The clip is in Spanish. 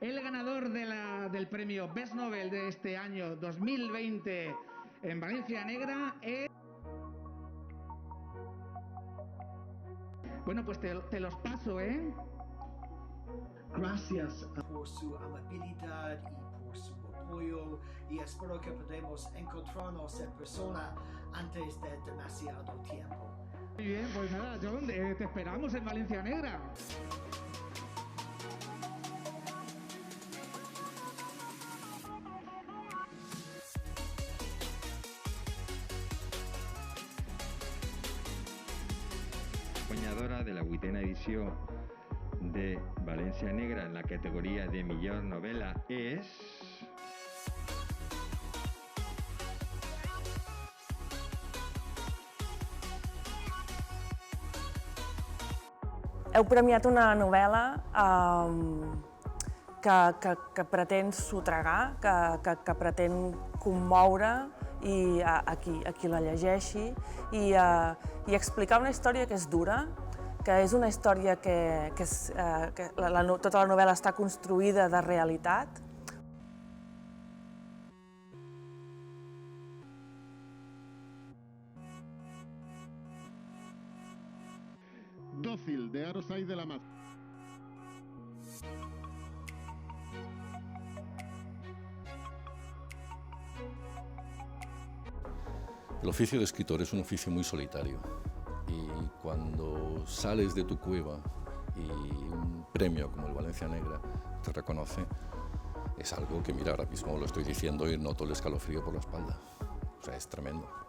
El ganador del premio Best Novel de este año 2020 en Valencia Negra es... Bueno, pues te los paso, ¿eh? Gracias por su amabilidad y por su apoyo, y espero que podamos encontrarnos en persona antes de demasiado tiempo. Muy bien, pues nada, John, te esperamos en Valencia Negra. Guanyadora de la 8ª edició de València Negra en la categoria de millor novel·la és... Heu premiat una novel·la que pretén sotragar, que pretén commoure a qui la llegeixi i explicar una història que és dura, que és una història que tota la novel·la està construïda de realitat. Dócil, de Arosai de la Maza. El oficio de escritor es un oficio muy solitario y cuando sales de tu cueva y un premio como el Valencia Negra te reconoce, es algo que, mira, ahora mismo lo estoy diciendo y noto el escalofrío por la espalda. O sea, es tremendo.